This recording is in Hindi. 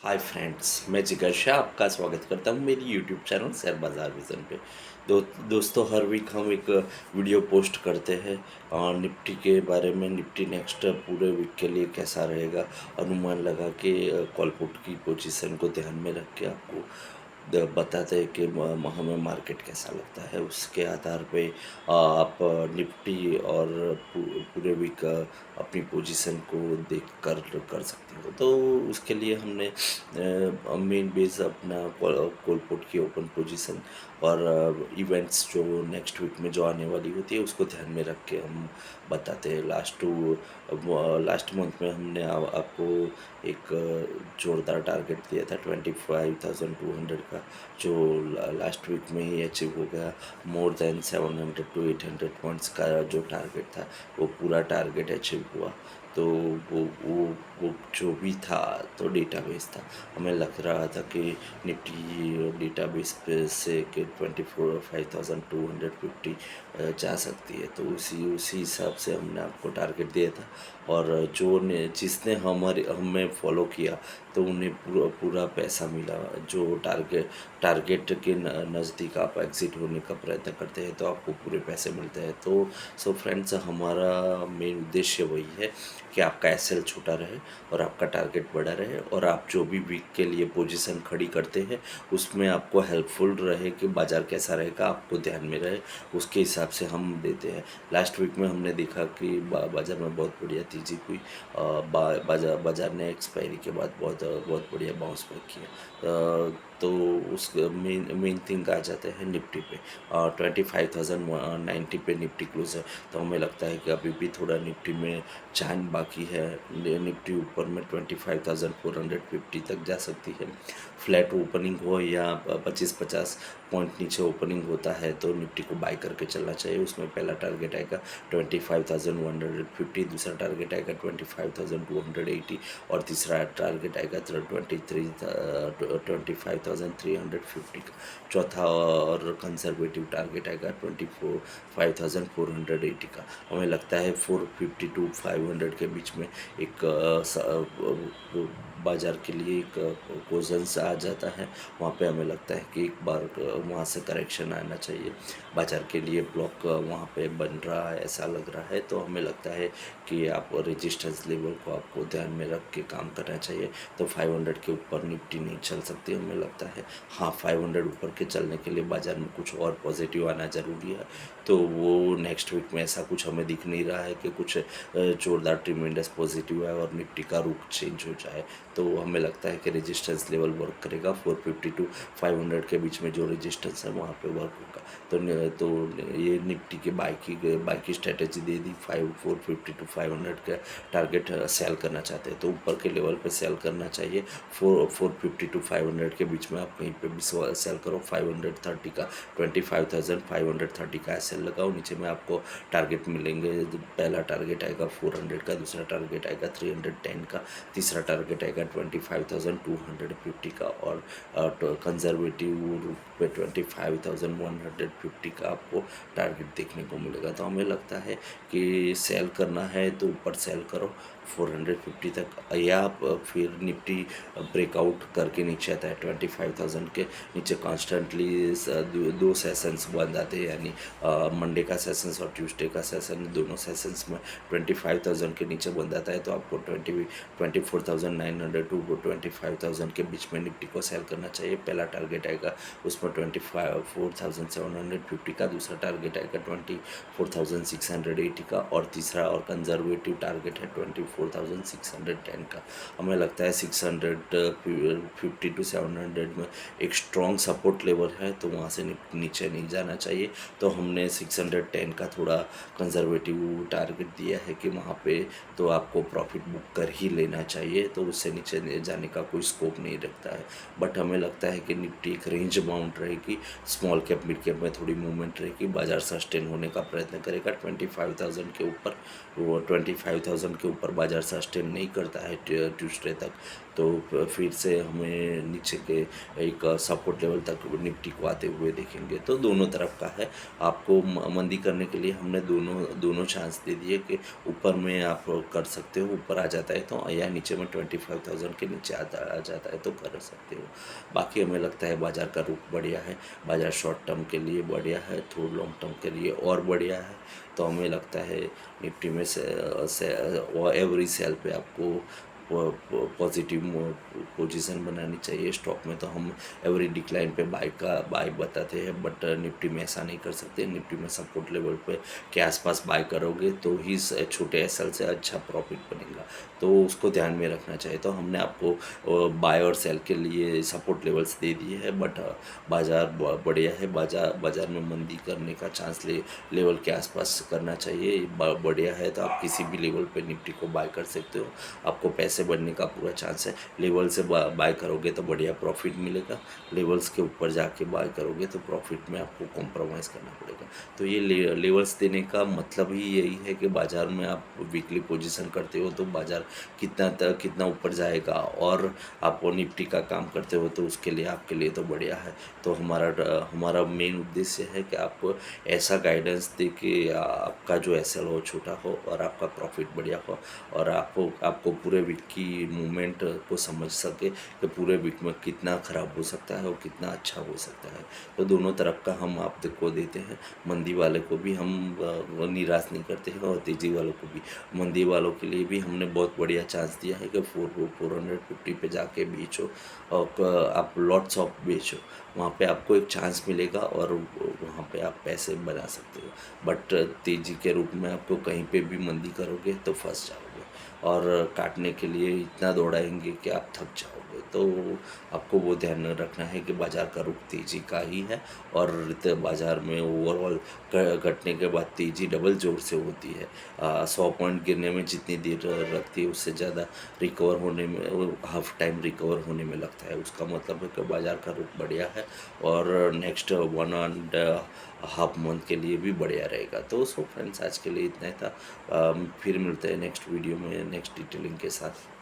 हाय फ्रेंड्स, मैं जिगर शाह आपका स्वागत करता हूँ मेरी यूट्यूब चैनल शेयर बाज़ार विज़न पे। दोस्तों, हर वीक हम एक वीडियो पोस्ट करते हैं निफ्टी के बारे में। निफ्टी नेक्स्ट पूरे वीक के लिए कैसा रहेगा, अनुमान लगा के कॉल पुट की पोजीशन को ध्यान में रख के आपको बताते हैं कि हमें मार्केट कैसा लगता है। उसके आधार पे आप निफ्टी और पूरे वीक अपनी पोजीशन को देख कर सकते हो। तो उसके लिए हमने मेन बेस अपना कॉल पुट की ओपन पोजीशन और इवेंट्स जो नेक्स्ट वीक में जो आने वाली होती है उसको ध्यान में रख के हम बताते हैं। लास्ट मंथ में हमने आपको एक जोरदार टारगेट दिया था 25,200 का, जो लास्ट वीक में ही अचीव हो गया। मोर देन 700 to 800 पॉइंट्स का जो टारगेट था वो पूरा टारगेट अचीव हुआ। तो वो जो भी था तो डेटाबेस था। हमें लग रहा था कि निफ्टी डेटाबेस पे से कि 24,5,250 जा सकती है। तो उसी हिसाब से हमने आपको टारगेट दिया था। और जिसने हमें फॉलो किया तो उन्हें पूरा पैसा मिला। जो टारगेट के नज़दीक आप एग्ज़िट होने का प्रयत्न करते हैं तो आपको पूरे पैसे मिलते हैं। तो सो फ्रेंड्स, हमारा मेन उद्देश्य वही है कि आपका एसएल छोटा रहे और आपका टारगेट बड़ा रहे, और आप जो भी वीक के लिए पोजीशन खड़ी करते हैं उसमें आपको हेल्पफुल रहे कि बाज़ार कैसा रहेगा आपको ध्यान में रहे, उसके हिसाब से हम देते हैं। लास्ट वीक में हमने देखा कि बाज़ार में बहुत बढ़िया तेज़ी हुई। बाज़ार ने एक्सपायरी के बाद बहुत बढ़िया बाउंस बैक किया। तो उस मेन थिंग आ जाते हैं निफ्टी पे। 25,090 पे निफ्टी क्लोज है। तो हमें लगता है कि अभी भी थोड़ा निफ्टी में चांद बाकी है। निफ्टी ऊपर में 25,450 तक जा सकती है। फ्लैट ओपनिंग हो या 25-50 पॉइंट नीचे ओपनिंग होता है तो निफ्टी को बाय करके चलना चाहिए। उसमें पहला टारगेट आएगा 25,150, दूसरा टारगेट आएगा 25,280 और तीसरा टारगेट आएगा 25,350 का। चौथा और कंजर्वेटिव टारगेट आएगा 25,480 का। हमें लगता है 450 to 500 के बीच में एक बाज़ार के लिए एक पोजन्स आ जाता है। वहाँ पे हमें लगता है कि एक बार वहाँ से करेक्शन आना चाहिए। बाज़ार के लिए ब्लॉक वहाँ पे बन रहा है ऐसा लग रहा है। तो हमें लगता है कि आप रेजिस्टेंस लेवल को आपको ध्यान में रख के काम करना चाहिए। तो 500 के ऊपर निफ्टी नहीं चल सकती हमें लगता है। हाँ, 500 ऊपर के चलने के लिए बाज़ार में कुछ और पॉजिटिव आना ज़रूरी है। तो वो नेक्स्ट वीक में ऐसा कुछ हमें दिख नहीं रहा है कि कुछ जोरदार ट्रिमेंडस पॉजिटिव है और निफ्टी का रुख चेंज हो जाए। तो हमें लगता है कि रेजिस्टेंस लेवल वर्क करेगा। 450 to 500 के बीच में जो रेजिस्टेंस है वहाँ पे वर्क होगा। तो ये निफ्टी के बाई की स्ट्रेटेजी दे दी। 450 to 500 का टारगेट सेल करना चाहते हैं तो ऊपर के लेवल पे सेल करना चाहिए। 450 to 500 के बीच में आप कहीं पे भी सेल करो। 530 का 25,530 का सेल लगाओ। नीचे में आपको टारगेट मिलेंगे। पहला टारगेट आएगा 400 का, दूसरा टारगेट आएगा 310 का, तीसरा टारगेट आएगा 25,250 का और कंजर्वेटिव रूप पे 25,150 का आपको टारगेट देखने को मिलेगा। तो हमें लगता है कि सेल करना है तो ऊपर सेल करो 450 तक, या आप फिर निफ्टी ब्रेकआउट करके नीचे आता है 25,000 के नीचे कॉन्स्टेंटली। दो सेशंस बंद आते हैं, यानी मंडे का सेशंस और ट्यूसडे का सेशन, दोनों सेशंस में 25,000 के नीचे बंद आता है। तो आपको 24,900 टू 25,000 के बीच में निफ्टी को सेल करना चाहिए। पहला टारगेट आएगा उसमें 24,750 का, दूसरा टारगेट आएगा 24,680 का और तीसरा और कंजर्वेटिव टारगेट है 24,610 का। हमें लगता है 650 to 700 में एक स्ट्रॉन्ग सपोर्ट लेवल है, तो वहाँ से नीचे नहीं जाना चाहिए। तो हमने 610 का थोड़ा कंजर्वेटिव टारगेट दिया है कि वहाँ पे तो आपको प्रॉफिट बुक कर ही लेना चाहिए। तो उससे नीचे जाने का कोई स्कोप नहीं रखता है। बट हमें लगता है कि निफ्टी एक रेंज बाउंड रहेगी। स्मॉल कैप मिड कैप में थोड़ी मूवमेंट रहेगी। बाजार सस्टेन होने का प्रयत्न करेगा 25,000 के ऊपर। वो 25,000 के ऊपर बाजार सस्टेन नहीं करता है ट्यूसडे तक। तो फिर से हमें नीचे के एक सपोर्ट लेवल तक निफ्टी को आते हुए देखेंगे। तो दोनों तरफ का है, आपको मंदी करने के लिए हमने दोनों दोनों चांस दे दिए कि ऊपर में आप कर सकते हो, ऊपर आ जाता है तो, या नीचे में 25,000 के नीचे आ जाता है तो कर सकते हो। बाकी हमें लगता है बाज़ार का रुख बढ़िया है, बाज़ार शॉर्ट टर्म के लिए बढ़िया है, थोड़ा लॉन्ग टर्म के लिए और बढ़िया है। तो हमें लगता है निफ्टी में से एवरी सेल पे आपको पॉजिटिव पोजीशन बनानी चाहिए। स्टॉक में तो हम एवरी डिक्लाइन पे बाय बताते हैं, बट निफ्टी में ऐसा नहीं कर सकते। निफ्टी में सपोर्ट लेवल पे के आसपास बाय करोगे तो ही छोटे एसएल से अच्छा प्रॉफिट बनेगा, तो उसको ध्यान में रखना चाहिए। तो हमने आपको बाय और सेल के लिए सपोर्ट लेवल्स दे दिए हैं, बट बाज़ार बढ़िया है, बाज़ार में मंदी करने का चांस लेवल के आसपास करना चाहिए। बढ़िया है तो आप किसी भी लेवल पे निफ्टी को बाय कर सकते हो, आपको पैसे बढ़ने का पूरा चांस है। लेवल से बाय करोगे तो बढ़िया प्रॉफिट मिलेगा, लेवल्स के ऊपर जाके बाय करोगे तो प्रॉफिट में आपको कॉम्प्रोमाइज़ करना पड़ेगा। तो ये लेवल्स देने का मतलब ही यही है कि बाज़ार में आप वीकली पोजीशन करते हो तो बाज़ार कितना ऊपर जाएगा, और आप वो निफ्टी का काम करते हो तो उसके लिए आपके लिए तो बढ़िया है। तो हमारा मेन उद्देश्य है कि आपको ऐसा गाइडेंस दे कि आपका जो एसएल हो छोटा हो और आपका प्रॉफिट बढ़िया हो, और आपको पूरे वीक की मूवमेंट को समझ सके कि पूरे वीक में कितना ख़राब हो सकता है और कितना अच्छा हो सकता है। तो दोनों तरफ का हम आपको देते हैं। मंदी वाले को भी हम निराश नहीं करते हैं, और तेज़ी वालों को भी। मंदी वालों के लिए भी हमने बहुत बढ़िया चांस दिया है कि 450 पे जाके बेचो, और आप लॉट्स ऑफ बेचो, वहाँ पे आपको एक चांस मिलेगा और वहाँ पे आप पैसे बना सकते हो। बट तेज़ी के रूप में आपको कहीं पे भी मंदी करोगे तो फंस जाओगे, और काटने के लिए इतना दौड़ाएंगे कि आप थक जाओगे। तो आपको वो ध्यान रखना है कि बाज़ार का रुख तेज़ी का ही है, और बाज़ार में ओवरऑल घटने के बाद तेज़ी डबल जोर से होती है। 100 पॉइंट गिरने में जितनी देर लगती है उससे ज़्यादा रिकवर होने में, हाफ टाइम रिकवर होने में लगता है। उसका मतलब है कि बाज़ार का रुख बढ़िया है, और नेक्स्ट 1.5 मंथ के लिए भी बढ़िया रहेगा। तो सो फ्रेंड्स, आज के लिए इतना ही था। फिर मिलते हैं नेक्स्ट वीडियो में नेक्स्ट डिटेलिंग के साथ।